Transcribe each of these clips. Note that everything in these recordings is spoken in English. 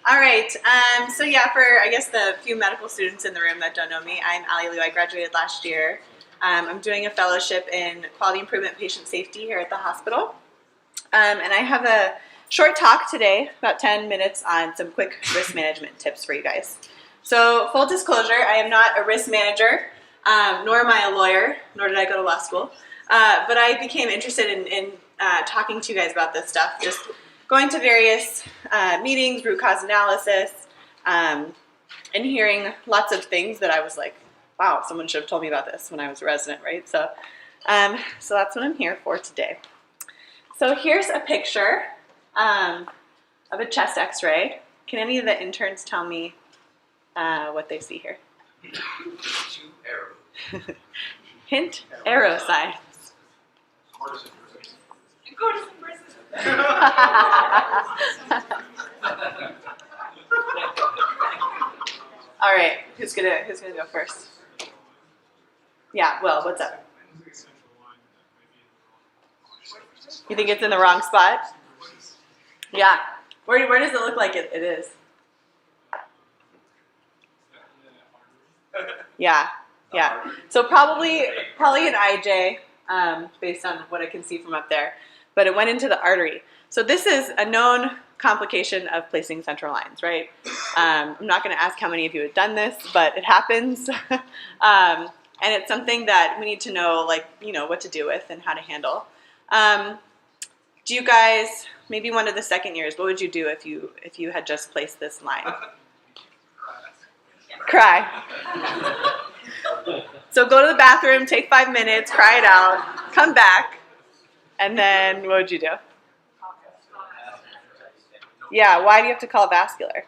All right. So yeah, for I guess the few medical students in the room that don't know me, I'm Luu. I graduated last year. I'm doing a fellowship in quality improvement patient safety here at the hospital. And I have a short talk today, about 10 minutes, on some quick risk management tips for you guys. So full disclosure, I am not a risk manager, nor am I a lawyer, nor did I go to law school. But I became interested in talking to you guys about this stuff, just going to various meetings, root cause analysis, and hearing lots of things that I was like, wow, someone should have told me about this when I was a resident, right? So that's what I'm here for today. So here's a picture of a chest x-ray. Can any of the interns tell me what they see here? Two arrows. Hint, arrow signs. All right, who's gonna go first? Yeah, Will, what's up? You think it's in the wrong spot? Yeah. Where does it look like it is? Yeah. So probably an IJ, based on what I can see from up there. But it went into the artery. So this is a known complication of placing central lines, right? I'm not going to ask how many of you have done this, but it happens. And it's something that we need to know, what to do with and how to handle. Do you guys, maybe one of the second years, what would you do if you had just placed this line? Cry. So go to the bathroom, take 5 minutes, cry it out, come back, and then what would you do? Yeah, why do you have to call vascular?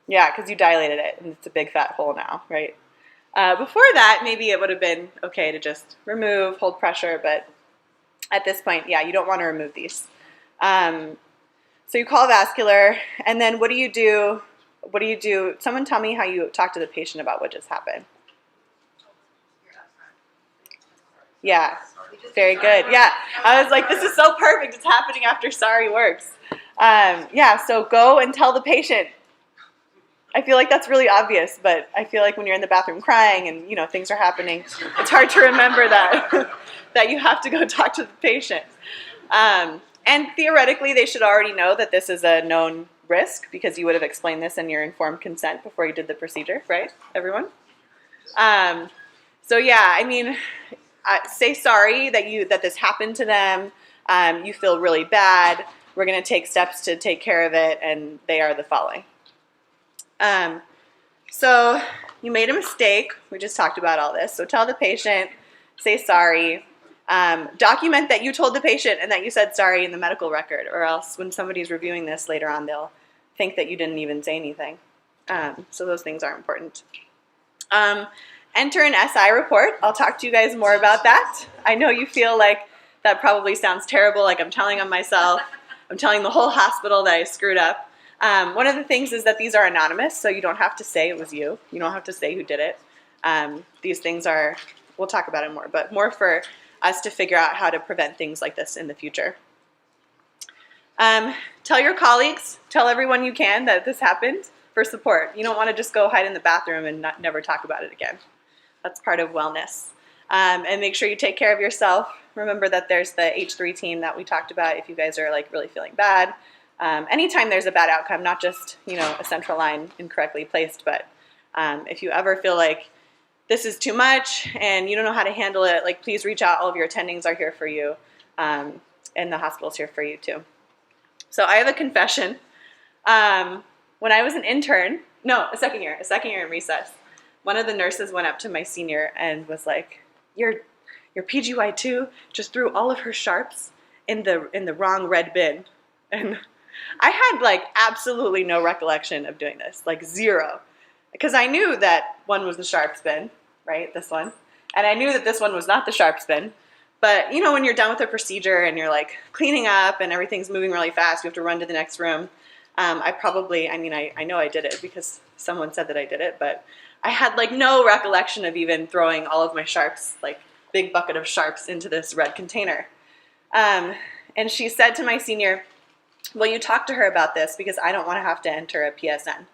Yeah, because you dilated it, and it's a big fat hole now, right? Before that, maybe it would have been okay to just remove, hold pressure, but at this point, yeah, you don't want to remove these. So you call vascular, and then what do you do? Someone tell me how you talk to the patient about what just happened. Yeah, very good. Yeah, I was like, this is so perfect. It's happening after sorry works. Yeah, so go and tell the patient. I feel like that's really obvious, but I feel like when you're in the bathroom crying and things are happening, it's hard to remember that that you have to go talk to the patient. And theoretically, they should already know that this is a known risk because you would have explained this in your informed consent before you did the procedure, right, everyone? So yeah, I mean, say sorry that this happened to them. You feel really bad. We're going to take steps to take care of it, and they are the following. So you made a mistake. We just talked about all this. So tell the patient, say sorry. Document that you told the patient and that you said sorry in the medical record, or else when somebody's reviewing this later on, they'll think that you didn't even say anything. So those things are important. Enter an SI report. I'll talk to you guys more about that. I know you feel like that probably sounds terrible, like I'm telling on myself. I'm telling the whole hospital that I screwed up. One of the things is that these are anonymous, so you don't have to say it was you. You don't have to say who did it. These things are, we'll talk about it more, but more for us to figure out how to prevent things like this in the future. Tell your colleagues, tell everyone you can that this happened for support. You don't want to just go hide in the bathroom and never talk about it again. That's part of wellness. And make sure you take care of yourself. Remember that there's the H3 team that we talked about if you guys are really feeling bad. Anytime there's a bad outcome, not just a central line incorrectly placed, but if you ever feel like this is too much and you don't know how to handle it, please reach out. All of your attendings are here for you, and the hospital's here for you too. So I have a confession. When I was an intern, a second year in recess, one of the nurses went up to my senior and was like, your PGY2 just threw all of her sharps in the wrong red bin. And I had absolutely no recollection of doing this, zero. Because I knew that one was the sharps bin, right, this one. And I knew that this one was not the sharps bin. But, when you're done with a procedure and you're cleaning up and everything's moving really fast, you have to run to the next room. I know I did it because someone said that I did it, but I had no recollection of even throwing all of my sharps, big bucket of sharps into this red container. And she said to my senior, will you talk to her about this, because I don't want to have to enter a PSN,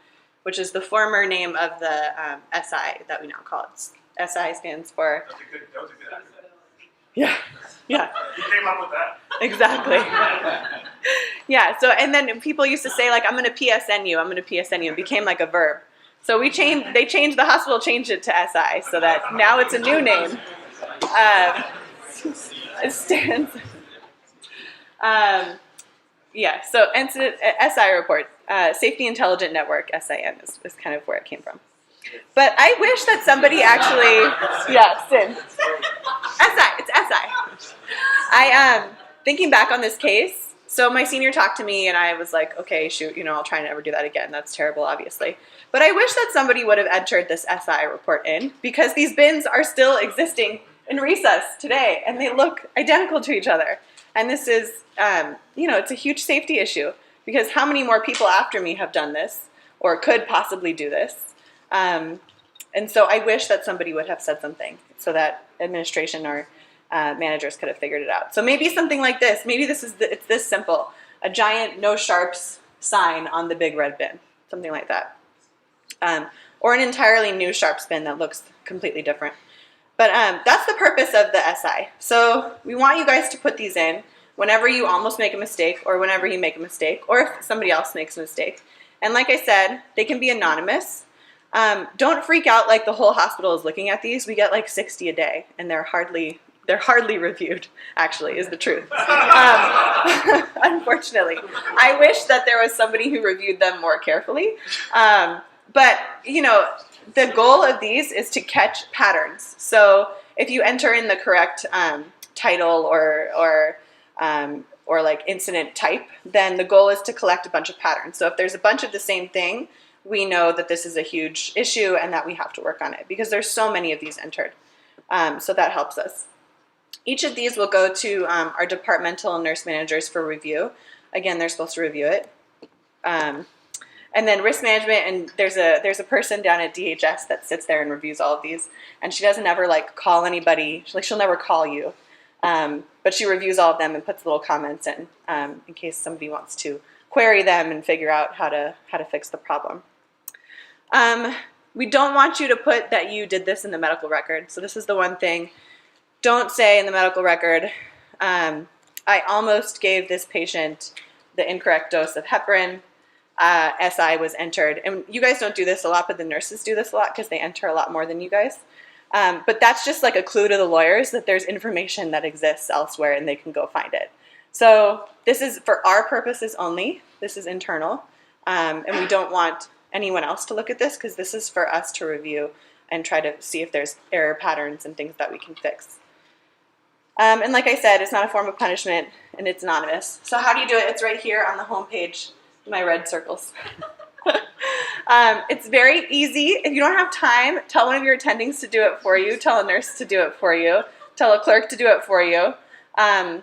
which is the former name of the SI that we now call it. SI stands for... That was a good acronym. Yeah, yeah. You came up with that? Exactly. Yeah, so, and then people used to say, like, I'm going to PSN you, it became like a verb. So they changed, the hospital changed it to SI, so that now it's a new name. It stands, yeah, so incident, SI report, Safety Intelligent Network, SIN is kind of where it came from. But I wish that somebody actually, yeah, SIN. SI, it's SI. Thinking back on this case, so my senior talked to me and I was like, okay, shoot, I'll try and never do that again. That's terrible, obviously. But I wish that somebody would have entered this SI report in, because these bins are still existing in recess today and they look identical to each other. And this is, it's a huge safety issue, because how many more people after me have done this or could possibly do this? And so I wish that somebody would have said something so that administration or managers could have figured it out. So maybe something like this. Maybe it's this simple. A giant no sharps sign on the big red bin. Something like that. Or an entirely new sharps bin that looks completely different. But that's the purpose of the SI. So we want you guys to put these in whenever you almost make a mistake, or whenever you make a mistake, or if somebody else makes a mistake. And like I said, they can be anonymous. Don't freak out like the whole hospital is looking at these. We get like 60 a day, and they're hardly reviewed, actually, is the truth. Unfortunately. I wish that there was somebody who reviewed them more carefully. But, the goal of these is to catch patterns. So if you enter in the correct title or like incident type, then the goal is to collect a bunch of patterns. So if there's a bunch of the same thing, we know that this is a huge issue and that we have to work on it, because there's so many of these entered. So that helps us. Each of these will go to our departmental nurse managers for review. Again, they're supposed to review it. And then risk management, and there's a person down at DHS that sits there and reviews all of these, and she doesn't ever like call anybody. She'll never call you, but she reviews all of them and puts little comments in case somebody wants to query them and figure out how to fix the problem. We don't want you to put that you did this in the medical record. So this is the one thing. Don't say in the medical record, I almost gave this patient the incorrect dose of heparin. SI was entered. And you guys don't do this a lot, but the nurses do this a lot because they enter a lot more than you guys. But that's just like a clue to the lawyers that there's information that exists elsewhere and they can go find it. So this is for our purposes only. This is internal. And we don't want anyone else to look at this, because this is for us to review and try to see if there's error patterns and things that we can fix. And like I said, it's not a form of punishment and it's anonymous. So how do you do it? It's right here on the home page, my red circles. It's very easy. If you don't have time, tell one of your attendings to do it for you. Tell a nurse to do it for you. Tell a clerk to do it for you. I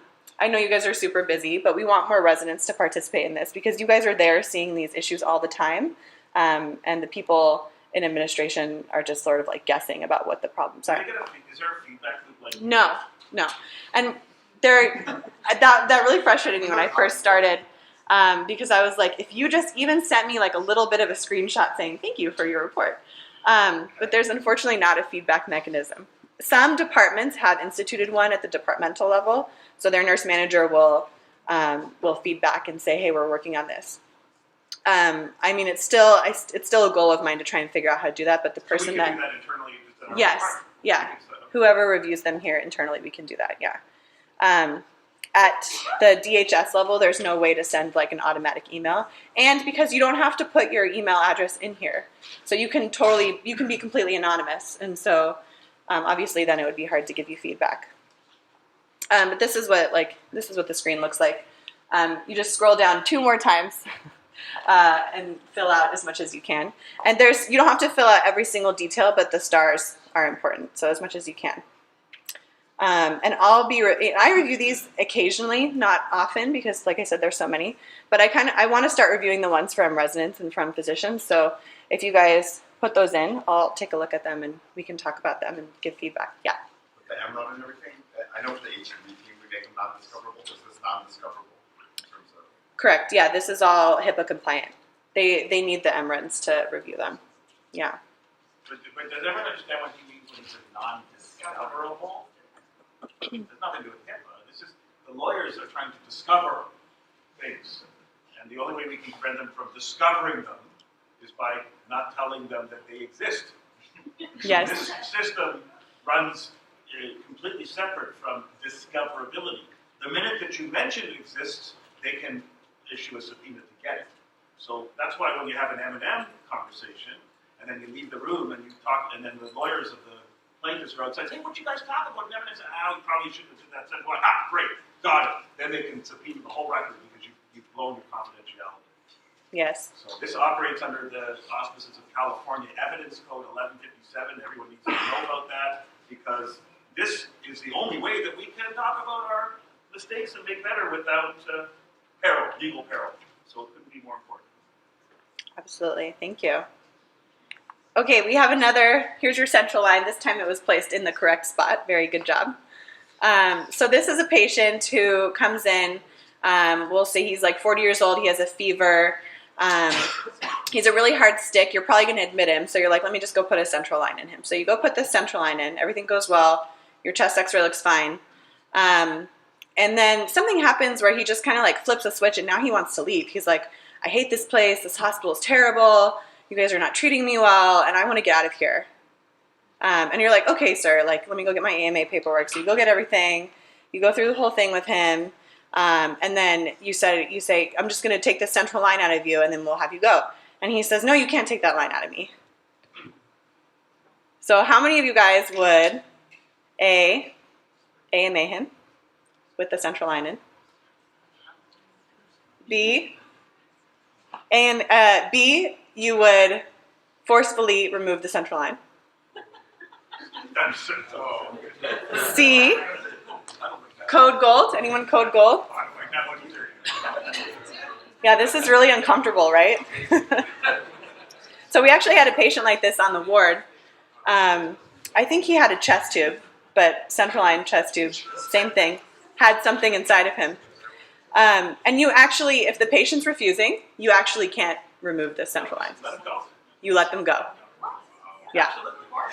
know you guys are super busy, but we want more residents to participate in this, because you guys are there seeing these issues all the time. And the people in administration are just sort of like guessing about what the problems are. Is there a feedback loop? Like No. And that really frustrated me when I first started, because I was like, if you just even sent me like a little bit of a screenshot saying thank you for your report. But there's unfortunately not a feedback mechanism. Some departments have instituted one at the departmental level, so their nurse manager will feedback and say, hey, we're working on this. I mean, it's still a goal of mine to try and figure out how to do that, but the person so we can do that internally, just in our yes, department. yeah, So. whoever reviews them here internally, we can do that, yeah. At the DHS level, there's no way to send like an automatic email, and because you don't have to put your email address in here, so you can be completely anonymous, and so obviously then it would be hard to give you feedback. But this is what the screen looks like. You just scroll down 2 more times. And fill out as much as you can. And you don't have to fill out every single detail, but the stars are important, so as much as you can. And I review these occasionally, not often, because like I said, there's so many. But I want to start reviewing the ones from residents and from physicians. So if you guys put those in, I'll take a look at them and we can talk about them and give feedback. Yeah. With the MROT and everything, I know for the HMB team we make them non-discoverable. Is this non-discoverable in terms of? Correct. Yeah, this is all HIPAA compliant. They need the MRINs to review them. Yeah. But does everyone understand what he means when he says non-discoverable? There's nothing to do with HIPAA. This is the lawyers are trying to discover things, and the only way we can prevent them from discovering them is by not telling them that they exist. Yes. This system runs completely separate from discoverability. The minute that you mention it exists, they can issue a subpoena to get it. So that's why when you have an M&M conversation, and then you leave the room and you talk, and then the lawyers of the plaintiffs are outside, hey, what you guys talk about? And evidence? We probably shouldn't have said that. Said, well, great, got it. Then they can subpoena the whole record because you've blown your confidentiality. Yes. So this operates under the auspices of California Evidence Code 1157. Everyone needs to know about that because this is the only way that we can talk about our mistakes and make better without peril, legal peril. So it couldn't be more important. Absolutely. Thank you. Okay, we have another. Here's your central line. This time it was placed in the correct spot. Very good job. So this is a patient who comes in. We'll say he's like 40 years old. He has a fever. He's a really hard stick. You're probably going to admit him. So you're like, let me just go put a central line in him. So you go put the central line in. Everything goes well. Your chest x-ray looks fine. And then something happens where he just kind of like flips a switch and now he wants to leave. He's like, I hate this place. This hospital is terrible. You guys are not treating me well. And I want to get out of here. And you're like, okay, sir, like, let me go get my AMA paperwork. So you go get everything. You go through the whole thing with him. And then you say, I'm just going to take the central line out of you and then we'll have you go. And he says, no, you can't take that line out of me. So how many of you guys would AMA him with the central line in? B, you would forcefully remove the central line. That's it. C, code gold. Anyone code gold? I don't like that one either. Yeah, this is really uncomfortable, right? So we actually had a patient like this on the ward. I think he had a chest tube, but central line chest tube, same thing, had something inside of him. And you actually, if the patient's refusing, you actually can't remove the central line. Let him go. You let them go. Yeah.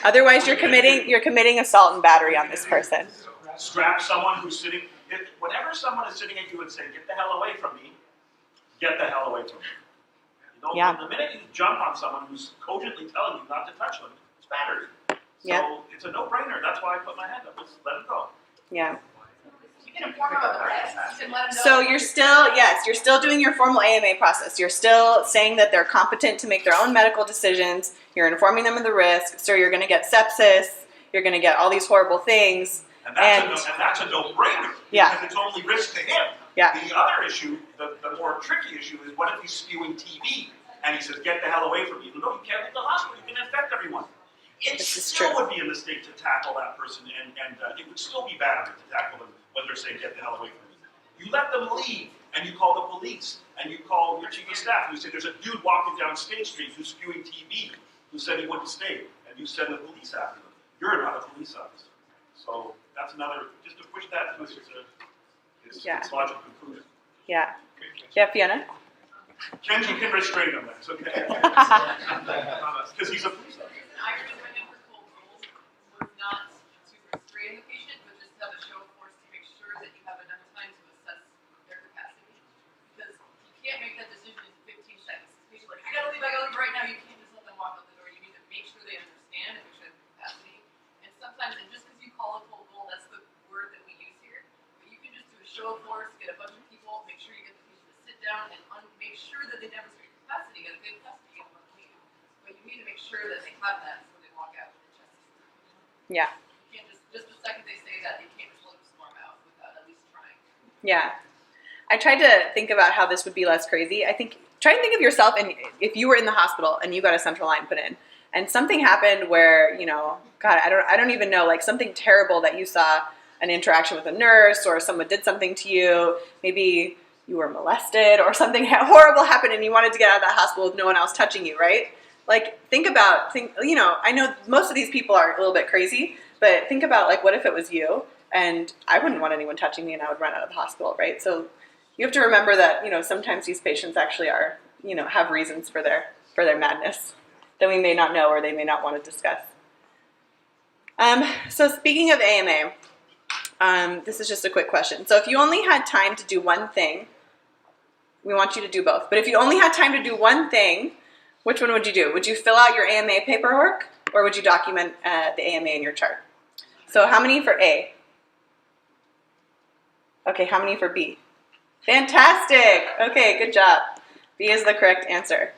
Otherwise, you're committing assault and battery on this person. Strap someone who's sitting. Whenever someone is sitting at you and saying, "Get the hell away from me," get the hell away from me. You don't, Yeah. The minute you jump on someone who's cogently telling you not to touch them, it's battery. So it's a no-brainer. That's why I put my hand up. Just let them go. Yeah. You can inform them of the risk. You can let them know. So you're still doing your formal AMA process. You're still saying that they're competent to make their own medical decisions. You're informing them of the risk. So you're going to get sepsis. You're going to get all these horrible things. And that's a no-brainer. Yeah. Because it's only risk to him. Yeah. The other issue, the more tricky issue, is what if he's spewing TB and he says, "Get the hell away from me"? No, you can't leave the hospital. You can infect everyone. It This is still true. would be a mistake to tackle that person, and it would still be battery to tackle them when they're saying, "Get the hell away from me." You let them leave, and you call the police, and you call your chief of staff, and you say, "There's a dude walking down State Street who's spewing TB, who said he wouldn't stay," and you send the police after them. You're not a police officer. So that's another, just to push that to its logical conclusion. Yeah. Yeah, Fiona? Kenji can restrain him, that's okay. Because he's a police officer. An Irish women for cold goals was not to restrain the patient, but just have a show of force to make sure that you have enough time to assess their capacity. Because you can't make that decision in 15 seconds. The patient's like, I gotta leave right now. You can't just let them walk out the door. You need to make sure they understand and make sure they have capacity. And sometimes, and just because you call it cold goal, that's the word that we use here. But you can just do a show of force, get a bunch of people, make sure you get the patient to sit down and make sure that they demonstrate capacity, get a good custody and want to leave. But you need to make sure that they have that so they walk out with the chest. Yeah. You can't just the second they say that, you can't just let them storm out without at least trying. Yeah. I tried to think about how this would be less crazy. Try and think of yourself and if you were in the hospital and you got a central line put in and something happened where, God, I don't even know, like something terrible that you saw, an interaction with a nurse or someone did something to you, maybe you were molested or something horrible happened and you wanted to get out of that hospital with no one else touching you, right? Like I know most of these people are a little bit crazy, but think about like what if it was you and I wouldn't want anyone touching me and I would run out of the hospital, right? So You have to remember that, sometimes these patients actually are, have reasons for their madness that we may not know or they may not want to discuss. So speaking of AMA, this is just a quick question. So if you only had time to do one thing, we want you to do both. But if you only had time to do one thing, which one would you do? Would you fill out your AMA paperwork or would you document the AMA in your chart? So how many for A? Okay, how many for B? Fantastic. Okay, good job. B is the correct answer.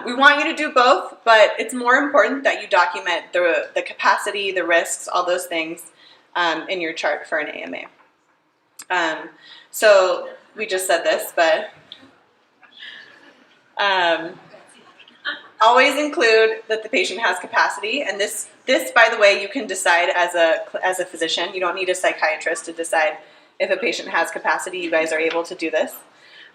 We want you to do both, but it's more important that you document the capacity, the risks, all those things in your chart for an AMA. So we just said this, but always include that the patient has capacity. And this, by the way, you can decide as a physician. You don't need a psychiatrist to decide if a patient has capacity. You guys are able to do this.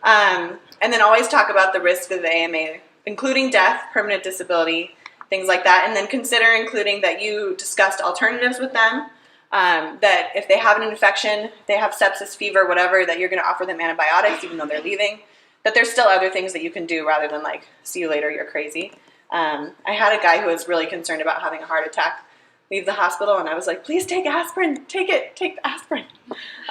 And then always talk about the risk of the AMA, including death, permanent disability, things like that. And then consider including that you discussed alternatives with them, that if they have an infection, they have sepsis, fever, whatever, that you're going to offer them antibiotics even though they're leaving, that there's still other things that you can do rather than like, see you later, you're crazy. I had a guy who was really concerned about having a heart attack leave the hospital, and I was like, please take aspirin, take the aspirin.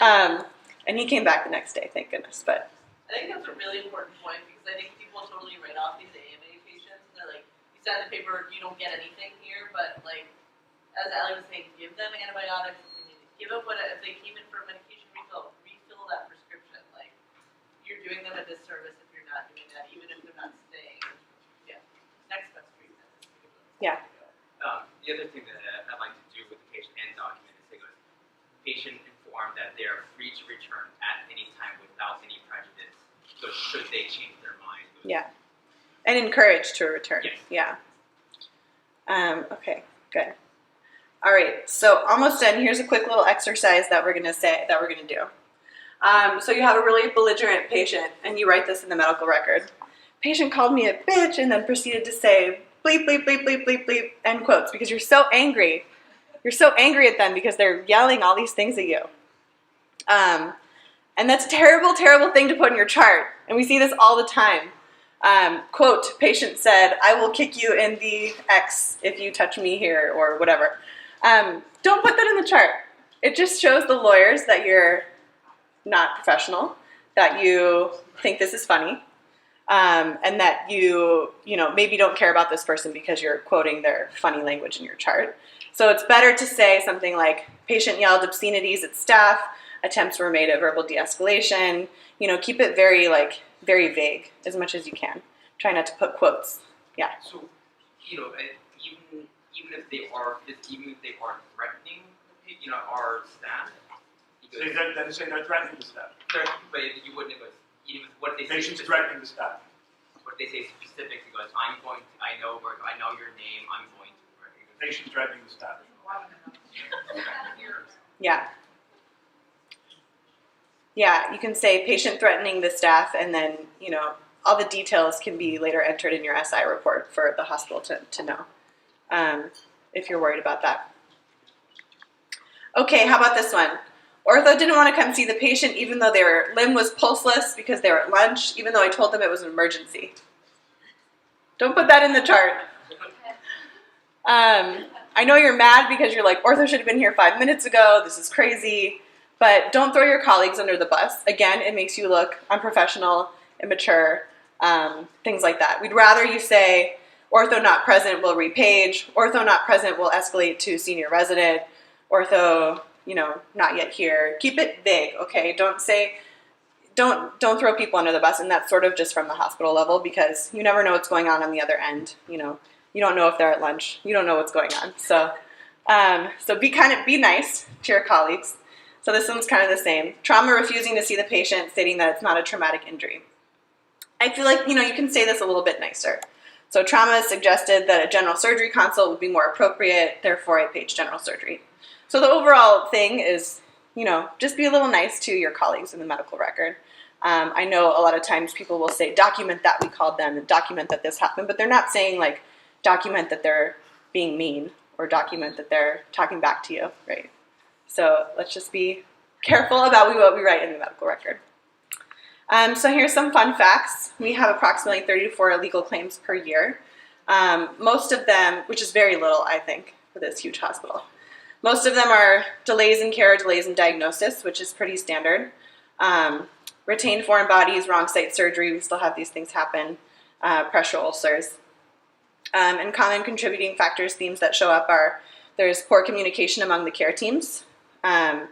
And he came back the next day, thank goodness. But I think that's a really important point because I think people totally write off these AMA patients and they're like, you sign the paper, you don't get anything here, but like, as Allie was saying, give them antibiotics, give them if they came in for a medication refill that prescription. Like, you're doing them a disservice if you're not doing that, even if they're not staying. Yeah, next best treatment. yeah. The other thing that I'd like to do with the patient and document is say, patient informed that they are free to return at any time without any prejudice. So should they change their mind? Yeah. And encourage to return. Yes. Yeah. Okay, good. All right, so almost done. Here's a quick little exercise that we're gonna do. So you have a really belligerent patient and you write this in the medical record. Patient called me a bitch and then proceeded to say bleep, bleep, bleep, bleep, bleep, bleep, end quotes, because you're so angry. You're so angry at them because they're yelling all these things at you. And that's a terrible, terrible thing to put in your chart. And we see this all the time. Quote, patient said, I will kick you in the X if you touch me here, or whatever. Don't put that in the chart. It just shows the lawyers that you're not professional, that you think this is funny, and that you maybe don't care about this person because you're quoting their funny language in your chart. So it's better to say something like, patient yelled obscenities at staff, attempts were made at verbal de-escalation. Keep it very vague as much as you can. Try not to put quotes. Yeah. So, even if they are threatening, our staff. Say they're threatening the staff. But you wouldn't go. What if they Patients say threatening the staff. What if they say specifically goes, I know your name, I'm going to. Patient threatening the staff. Yeah. Yeah, you can say patient threatening the staff, and then, all the details can be later entered in your SI report for the hospital to know, if you're worried about that. Okay, how about this one? Ortho didn't want to come see the patient even though their limb was pulseless because they were at lunch, even though I told them it was an emergency. Don't put that in the chart. I know you're mad because you're like, ortho should have been here 5 minutes ago, this is crazy, but don't throw your colleagues under the bus. Again, it makes you look unprofessional, immature, things like that. We'd rather you say, ortho not present will repage, ortho not present will escalate to senior resident, ortho, not yet here. Keep it vague, okay? Don't throw people under the bus, and that's sort of just from the hospital level because you never know what's going on the other end, You don't know if they're at lunch. You don't know what's going on. So, be nice to your colleagues. So this one's kind of the same. Trauma refusing to see the patient, stating that it's not a traumatic injury. I feel like, you can say this a little bit nicer. So trauma has suggested that a general surgery consult would be more appropriate, therefore I page general surgery. So the overall thing is, just be a little nice to your colleagues in the medical record. I know a lot of times people will say, document that we called them and document that this happened, but they're not saying like, document that they're being mean or document that they're talking back to you, right? So let's just be careful about what we write in the medical record. So here's some fun facts. We have approximately 30 to 40 legal claims per year. Most of them, which is very little, I think, for this huge hospital. Most of them are delays in care, delays in diagnosis, which is pretty standard. Retained foreign bodies, wrong site surgery, we still have these things happen. Pressure ulcers. And common contributing factors, themes that show up are there's poor communication among the care teams and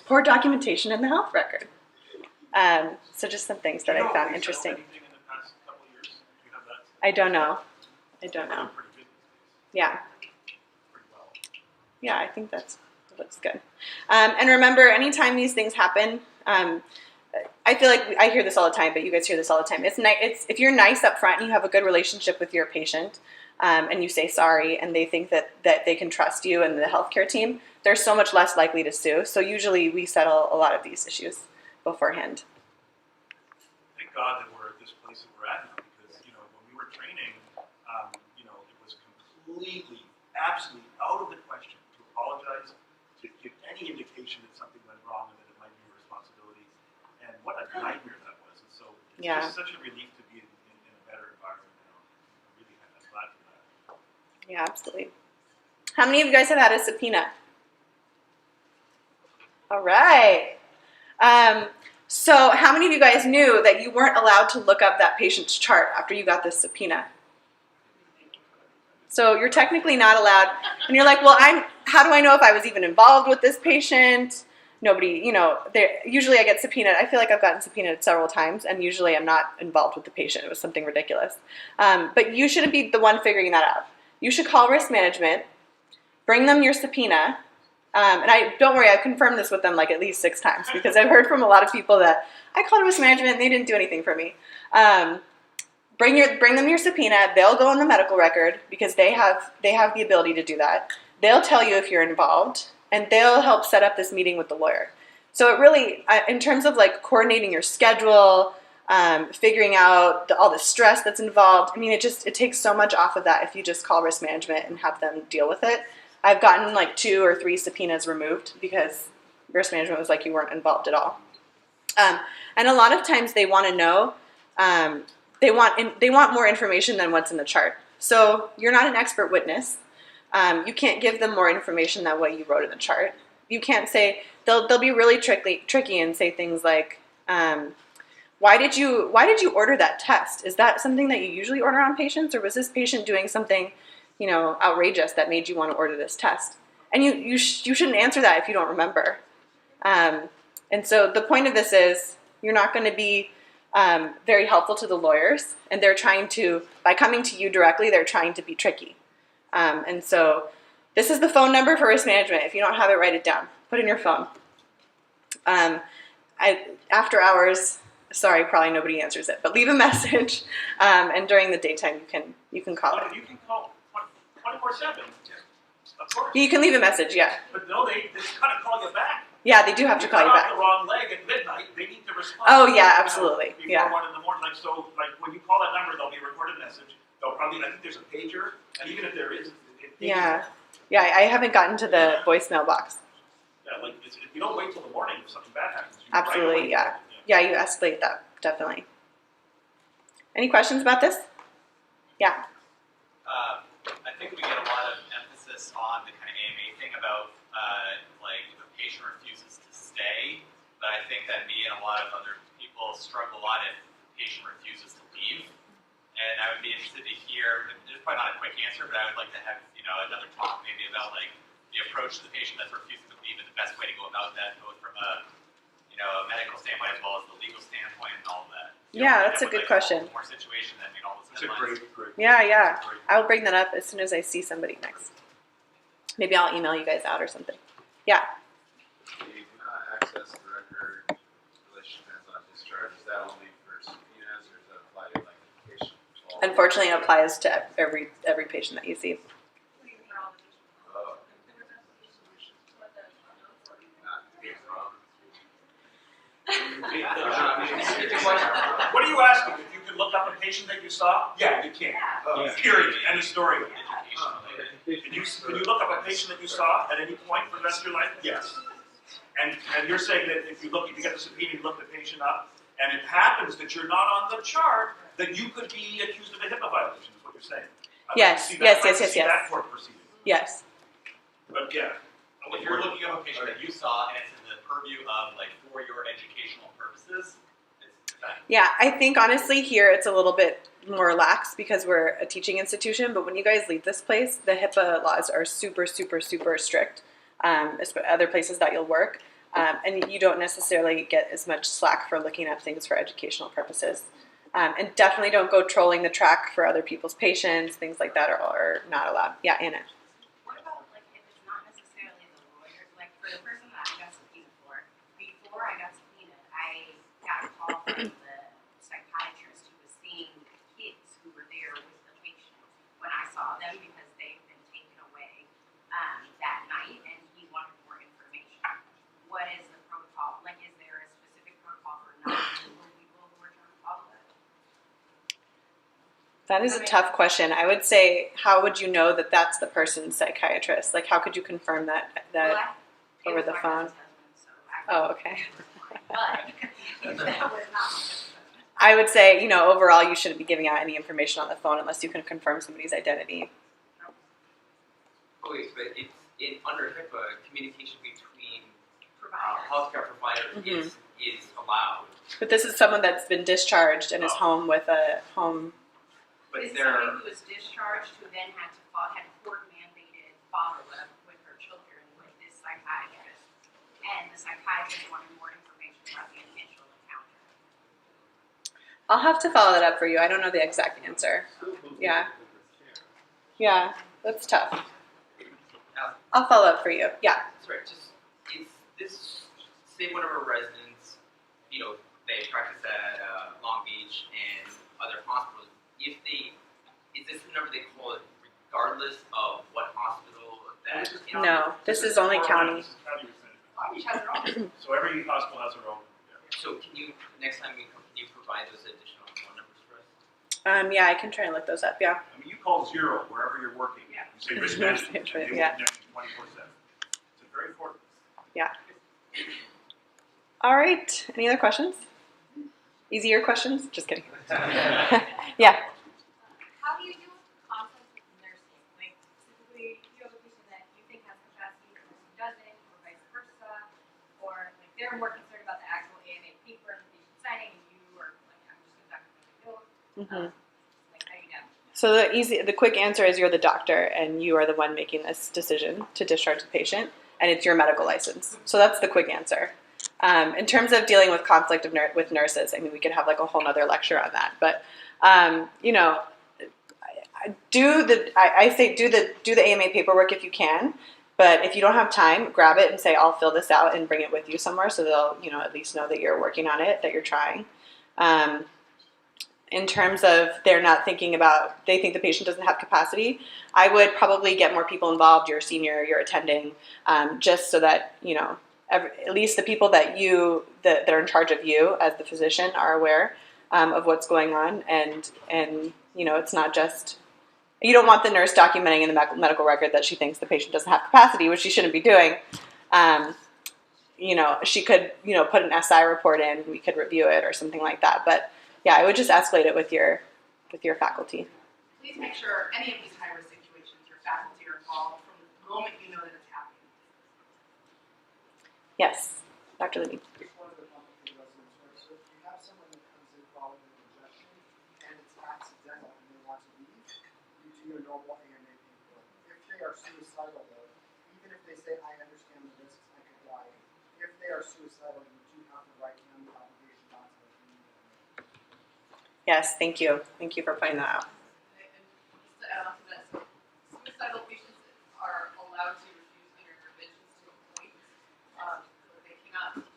poor documentation in the health record. So just some things that I found interesting. Anything in the past couple of years? Do you have that? I don't know. Pretty good these days. Yeah. Pretty well. Yeah, I think that looks good. And remember, anytime these things happen, I feel like I hear this all the time, but you guys hear this all the time. It's if you're nice up front and you have a good relationship with your patient, and you say sorry, and they think that they can trust you and the healthcare team, they're so much less likely to sue. So usually we settle a lot of these issues beforehand. Thank God that we're at this place that we're at now, because when we were training, it was completely, absolutely out of the question to apologize, to give any indication that something went wrong and that it might be your responsibility. And what a nightmare that was. And so it's just such a relief to be in a better environment now. I'm really glad for that. Yeah, absolutely. How many of you guys have had a subpoena? All right. So how many of you guys knew that you weren't allowed to look up that patient's chart after you got this subpoena? So you're technically not allowed, and you're like, well, how do I know if I was even involved with this patient? Nobody, usually I get subpoenaed. I feel like I've gotten subpoenaed several times, and usually I'm not involved with the patient. It was something ridiculous. But you shouldn't be the one figuring that out. You should call risk management, bring them your subpoena, and don't worry, I've confirmed this with them like at least 6 times, because I've heard from a lot of people that I called risk management and they didn't do anything for me. Bring them your subpoena. They'll go on the medical record because they have the ability to do that. They'll tell you if you're involved, and they'll help set up this meeting with the lawyer. So it really, in terms of like coordinating your schedule, figuring out all the stress that's involved, I mean, it takes so much off of that if you just call risk management and have them deal with it. I've gotten like 2 or 3 subpoenas removed because risk management was like you weren't involved at all. And a lot of times they want to know, they want more information than what's in the chart. So you're not an expert witness. You can't give them more information than what you wrote in the chart. You can't say, they'll be really tricky and say things like, why did you order that test? Is that something that you usually order on patients, or was this patient doing something outrageous that made you want to order this test? And you shouldn't answer that if you don't remember. And so the point of this is you're not going to be very helpful to the lawyers, and by coming to you directly, they're trying to be tricky. And so this is the phone number for risk management. If you don't have it, write it down. Put it in your phone. After hours, sorry, probably nobody answers it, but leave a message. And during the daytime, you can call it. You can call 24/7. Of course. You can leave a message, yeah. But no, they just kind of call you back. Yeah, they do have to call you cut back. off the wrong leg at midnight, they need to respond. Oh, yeah, absolutely. Before Yeah. 1 in the morning. So when you call that number, there'll be a recorded message. I think there's a pager, and even if there is, it pages. Yeah, I haven't gotten to the voicemail box. Yeah, if you don't wait till the morning if something bad happens. You Absolutely, right yeah. Yeah, you escalate that, definitely. Any questions about this? Yeah. I think we get a lot of emphasis on the kind of AMA thing about if a patient refuses to stay, but I think that me and a lot of other people struggle a lot if the patient refuses to leave. And I would be interested to hear, there's probably not a quick answer, but I would like to have another talk maybe about the approach to the patient that's refusing to leave and the best way to go about that, both from a medical standpoint as well as the legal standpoint and all of that. Yeah, that's a good question. More situation than all this. That's a great. Yeah. I will bring that up as soon as I see somebody next. Maybe I'll email you guys out or something. Yeah. You cannot access the record in relation to discharge. Is that only for subpoenas, or does that apply to patient? Unfortunately, it applies to every patient that you see. What are you asking? If you can look up a patient that you saw? Yeah, you can. Period. End of story. Can you look up a patient that you saw at any point for the rest of your life? Yes. And you're saying that if you get the subpoena, you look the patient up, and it happens that you're not on the chart, then you could be accused of a HIPAA violation, is what you're saying. I'd like to Yes, see yes, that- I'd like to yes, see yes, that yes. court proceeding. Yes. But yeah. If you're looking up a patient that you saw and it's in the purview of like for your educational purposes, it's fine. Yeah, I think honestly here it's a little bit more lax because we're a teaching institution, but when you guys leave this place, the HIPAA laws are super, super, super strict, other places that you'll work, and you don't necessarily get as much slack for looking up things for educational purposes. And definitely don't go trolling the track for other people's patients, things like that are not allowed. Yeah, Anna. What about like if it's not necessarily the lawyer, like for the person that I got subpoenaed for, before I got subpoenaed, I got a call from the psychiatrist who was seeing the kids who were there with the patient when I saw them because they've been taken away that night and he wanted more information. What is the protocol? Like is there a specific protocol for non-legal people who are trying to follow that? That is a tough question. I would say, how would you know that that's the person's psychiatrist? Like, how could you confirm that It over was the my phone? cousin's husband, so I Oh, okay. but that was not my husband. I would say, overall, you shouldn't be giving out any information on the phone unless you can confirm somebody's identity. Okay, but it's under HIPAA, communication between Provider. healthcare providers is allowed. But this is someone that's been discharged and is Oh. home with a home. But This is there, somebody who was discharged who then had court mandated follow-up with her children with this psychiatrist. And the psychiatrist wanted more information about the initial encounter. I'll have to follow that up for you. I don't know the exact answer. Yeah. Yeah, that's tough. I'll follow up for you. Yeah. sorry, just is this say one of our residents, they practice at Long Beach and other hospitals. If is this the number they call it, regardless of what hospital that? No, this is only county. This is county resident. Long Beach has their own. So every hospital has their own. So can you next time you come, can you provide those additional phone numbers for us? Yeah, I can try and look those up. Yeah. I mean, you call 0 wherever you're working. Yeah. You say risk management, and they will Yeah. connect you 24/7. It's very important. All right. Any other questions? Easier questions? Just kidding. Yeah. How do you deal with conflict with nursing? Like, typically, you have a patient that you think has capacity, the person doesn't, or vice versa, or like they're more concerned about the actual AMA paper and the patient signing, and you are like, I'm just going to document my notes. Mhm. Like, how do you know? So the quick answer is you're the doctor and you are the one making this decision to discharge the patient, and it's your medical license. So that's the quick answer. In terms of dealing with conflict with nurses, I mean, we could have like a whole nother lecture on that. But I say do the AMA paperwork if you can. But if you don't have time, grab it and say, I'll fill this out and bring it with you somewhere, so they'll at least know that you're working on it, that you're trying. In terms of they think the patient doesn't have capacity, I would probably get more people involved, your senior, your attending, just so that, at least the people that are in charge of you as the physician are aware of what's going on. And it's not just, you don't want the nurse documenting in the medical record that she thinks the patient doesn't have capacity, which she shouldn't be doing. She could, put an SI report in, we could review it or something like that. But yeah, I would just escalate it with your faculty. Please make sure any of these high-risk situations, your faculty are involved from the moment you know that it's happening. Yes, Dr. Libby. It's one of the complicated residents, right? So if you have someone that comes in following an injection and it's accidental and they want to leave, you do your normal AMA paperwork. If they are suicidal though, even if they say, I understand the risks, I could die, if they are suicidal, you do have the right and the obligation not to let them leave. Yes, thank you. Thank you for pointing that out. And just to add on to that, so suicidal patients are allowed to refuse interventions to a point, but they cannot, because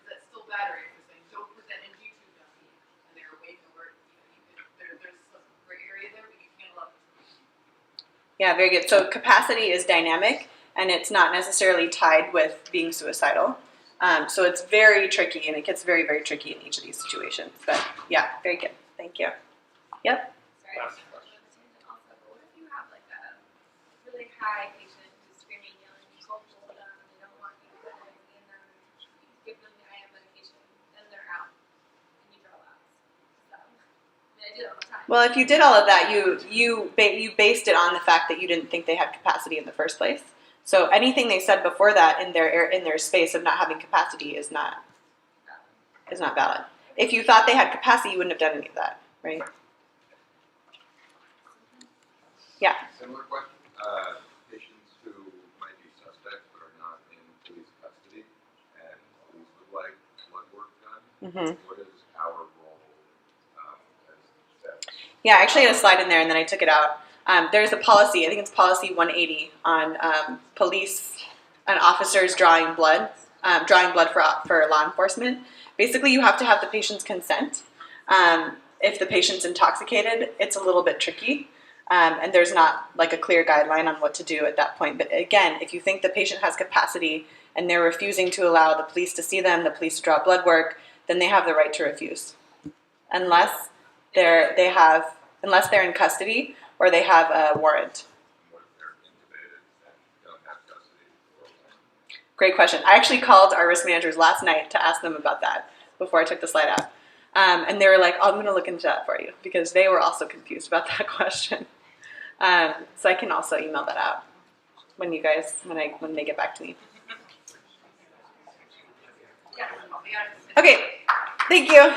that's still battery. If you're saying, don't put that in YouTube dummy, and they're awake and alert, there's some gray area there, but you can't allow it to. Yeah, very good. So capacity is dynamic, and it's not necessarily tied with being suicidal. So it's very tricky, and it gets very, very tricky in each of these situations. But yeah, very good. Thank you. Yep. Sorry, I'm a little tangent also, but what if you have like a really high patient who's screaming, yelling, you don't hold them, they don't want you to put anything in them, you give them the IM medication, Well, if you did all of that, you based it on the fact that you didn't think they had capacity in the first place. So anything they said before that in their space of not having capacity is not valid. If you thought they had capacity, you wouldn't have done any of that, right? Yeah. Similar question. Patients who might be suspects but are not in police custody, and police would like blood work done. Mm-hmm. What is our role as that? Yeah, I actually had a slide in there and then I took it out. There's a policy, I think it's policy 180 on police and officers drawing blood for law enforcement. Basically, you have to have the patient's consent. If the patient's intoxicated, it's a little bit tricky. And there's not like a clear guideline on what to do at that point. But again, if you think the patient has capacity and they're refusing to allow the police to see them, the police to draw blood work, then they have the right to refuse. Unless they're in custody or they have a warrant. What if they're intubated and don't have custody? Great question. I actually called our risk managers last night to ask them about that before I took the slide out. And they were like, oh, I'm going to look into that for you because they were also confused about that question. So I can also email that out when they get back to me. Okay, thank you.